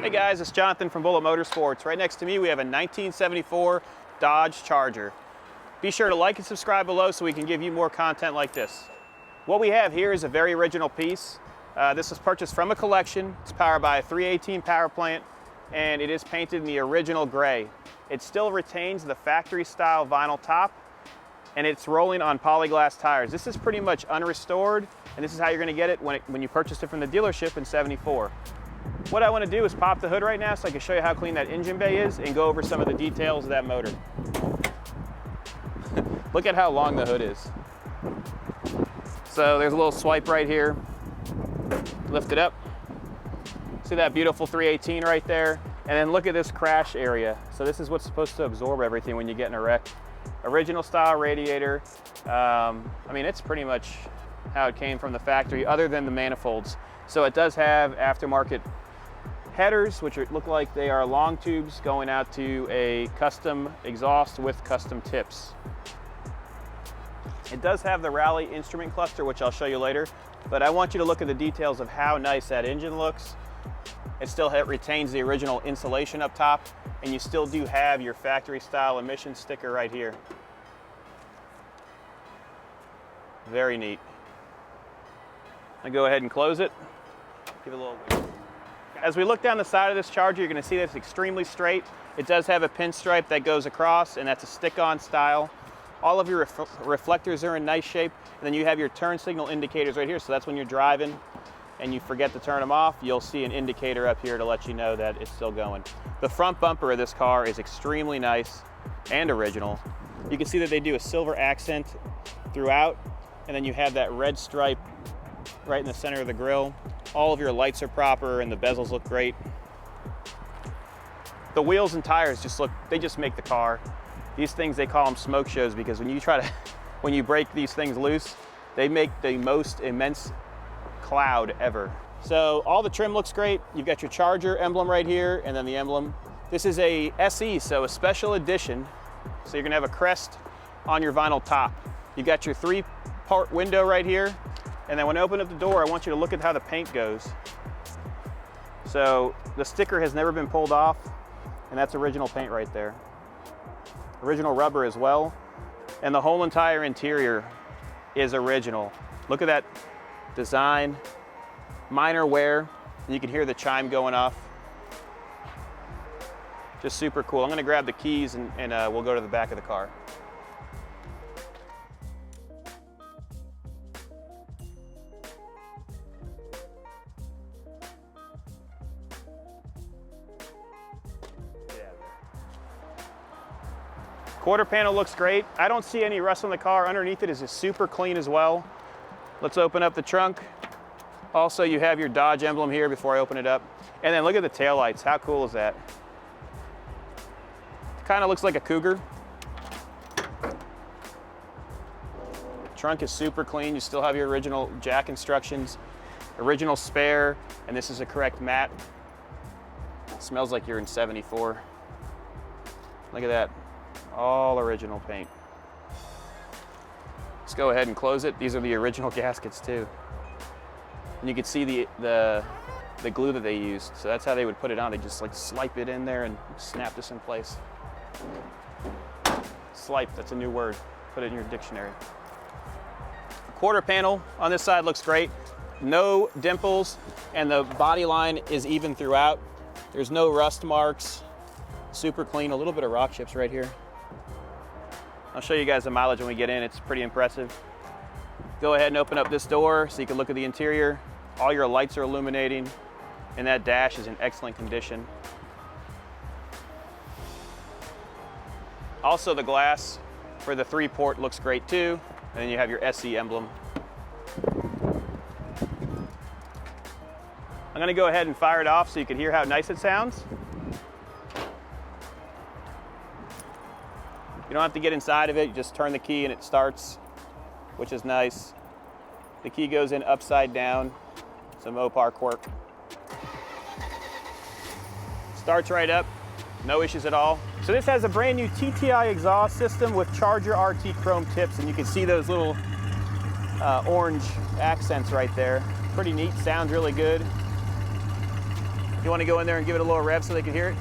Hey guys, it's Jonathan from Motorsports. Right next to me we have a 1974 Dodge Charger. Be sure to like and subscribe below so we can give you more content like this. What we have here is a very original piece. This was purchased from a collection. It's powered by a 318 power plant and it is painted in the original gray. It still retains the factory style vinyl top and it's rolling on polyglass tires. This is pretty much unrestored and this is how you're going to get it when you purchased it from the dealership in '74. What I want to do is pop the hood right now so I can show you how clean that engine bay is and go over some of the details of that motor. Look at how long the hood is. So there's a little swipe right here. Lift it up. See that beautiful 318 right there? And then look at this crash area. So this is what's supposed to absorb everything when you get in a wreck. Original style radiator. I mean, it's pretty much how it came from the factory other than the manifolds. So it does have aftermarket headers, which look like they are long tubes going out to a custom exhaust with custom tips. It does have the Rally instrument cluster, which I'll show you later, but I want you to look at the details of how nice that engine looks. It still retains the original insulation up top, and you still do have your factory style emission sticker right here. Very neat. I'll go ahead and close it. Give it a little weight. As we look down the side of this Charger, you're going to see that it's extremely straight. It does have a pinstripe that goes across, and that's a stick-on style. All of your reflectors are in nice shape, and then you have your turn signal indicators right here, so that's when you're driving and you forget to turn them off, you'll see an indicator up here to let you know that it's still going. The front bumper of this car is extremely nice and original. You can see that they do a silver accent throughout, and then you have that red stripe right in the center of the grille. All of your lights are proper and the bezels look great. The wheels and tires they just make the car. These things, they call them smoke shows because when you break these things loose, they make the most immense cloud ever. So all the trim looks great. You've got your Charger emblem right here and then the emblem. This is a SE, so a special edition. So you're gonna have a crest on your vinyl top. You got your 3-part window right here. And then when I open up the door, I want you to look at how the paint goes. So the sticker has never been pulled off, and that's original paint right there. Original rubber as well. And the whole entire interior is original. Look at that design, minor wear, and you can hear the chime going off. Just super cool. I'm gonna grab the keys and we'll go to the back of the car. Quarter panel looks great. I don't see any rust on the car. Underneath it is just super clean as well. Let's open up the trunk. Also, you have your Dodge emblem here before I open it up. And then look at the taillights. How cool is that? Kind of looks like a Cougar. Trunk is super clean. You still have your original jack instructions, original spare, and this is a correct mat. It smells like you're in '74. Look at that. All original paint. Let's go ahead and close it. These are the original gaskets too. And you can see the glue that they used. So that's how they would put it on. They just like swipe it in there and snap this in place. Swipe, that's a new word. Put it in your dictionary. The quarter panel on this side looks great. No dimples, and the body line is even throughout. There's no rust marks. Super clean, a little bit of rock chips right here. I'll show you guys the mileage when we get in. It's pretty impressive. Go ahead and open up this door so you can look at the interior. All your lights are illuminating, and that dash is in excellent condition. Also, the glass for the 3-port looks great too, and then you have your SE emblem. I'm gonna go ahead and fire it off so you can hear how nice it sounds. You don't have to get inside of it, you just turn the key and it starts, which is nice. The key goes in upside down, some Mopar quirk. Starts right up, no issues at all. So this has a brand new TTI exhaust system with Charger RT chrome tips, and you can see those little orange accents right there. Pretty neat, sounds really good. You want to go in there and give it a little rev so they can hear it?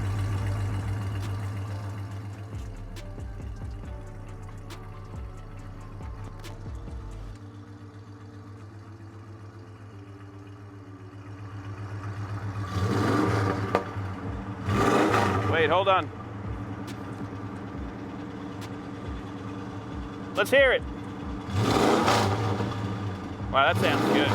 Wait, hold on. Let's hear it. Wow, that sounds good.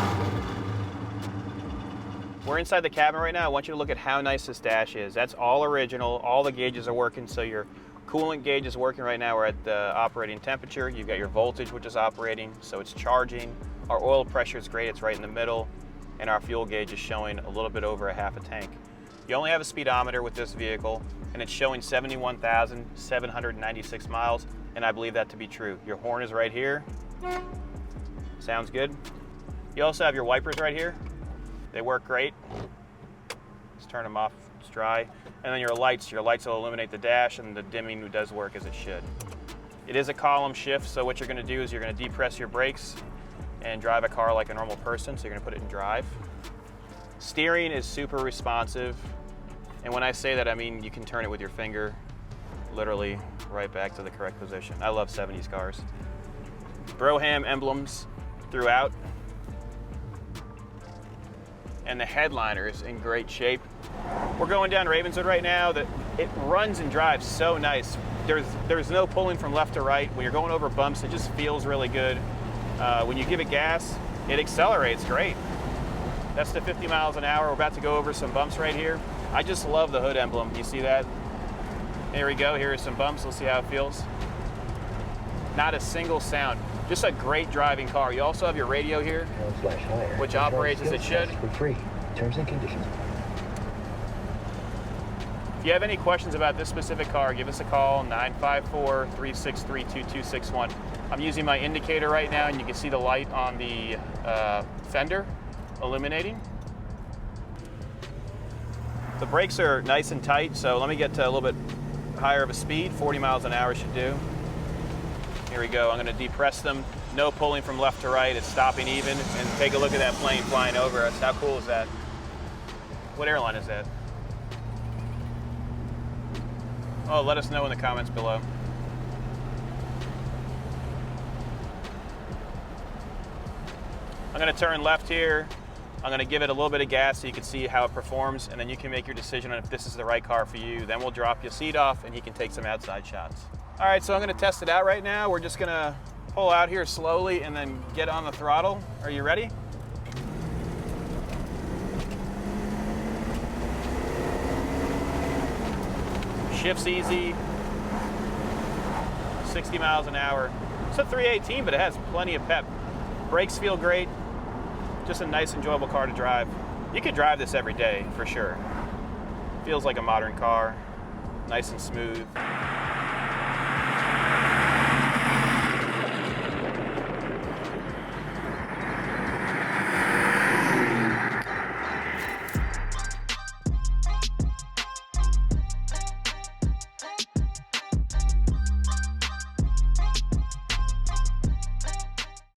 We're inside the cabin right now. I want you to look at how nice this dash is. That's all original. All the gauges are working, so your coolant gauge is working right now. We're at the operating temperature. You've got your voltage, which is operating, so it's charging. Our oil pressure is great. It's right in the middle. And our fuel gauge is showing a little bit over a half a tank. You only have a speedometer with this vehicle, and it's showing 71,796 miles, and I believe that to be true. Your horn is right here. Sounds good. You also have your wipers right here. They work great. Let's turn them off, it's dry. And then your lights will illuminate the dash, and the dimming does work as it should. It is a column shift, so what you're gonna do is you're gonna depress your brakes and drive a car like a normal person, so you're gonna put it in drive. Steering is super responsive, and when I say that, I mean you can turn it with your finger, literally right back to the correct position. I love 70s cars. Broham emblems throughout, and the headliner is in great shape. We're going down Ravenswood right now. It runs and drives so nice. There's no pulling from left to right. When you're going over bumps, it just feels really good. When you give it gas, it accelerates great. That's the 50 miles an hour. We're about to go over some bumps right here. I just love the hood emblem. You see that? Here we go. Here are some bumps. Let's see how it feels. Not a single sound. Just a great driving car. You also have your radio here, which operates as it should. For free. Terms and conditions. If you have any questions about this specific car, give us a call, 954-363-2261. I'm using my indicator right now, and you can see the light on the fender illuminating. The brakes are nice and tight, so let me get to a little bit higher of a speed. 40 miles an hour should do. Here we go. I'm going to depress them. No pulling from left to right. It's stopping even. And take a look at that plane flying over us. How cool is that? What airline is that? Oh, let us know in the comments below. I'm going to turn left here. I'm going to give it a little bit of gas so you can see how it performs, and then you can make your decision on if this is the right car for you. Then we'll drop your seat off and you can take some outside shots. All right, so I'm going to test it out right now. We're just going to pull out here slowly and then get on the throttle. Are you ready? Shifts easy. 60 miles an hour. It's a 318, but it has plenty of pep. Brakes feel great. Just a nice, enjoyable car to drive. You could drive this every day, for sure. Feels like a modern car. Nice and smooth.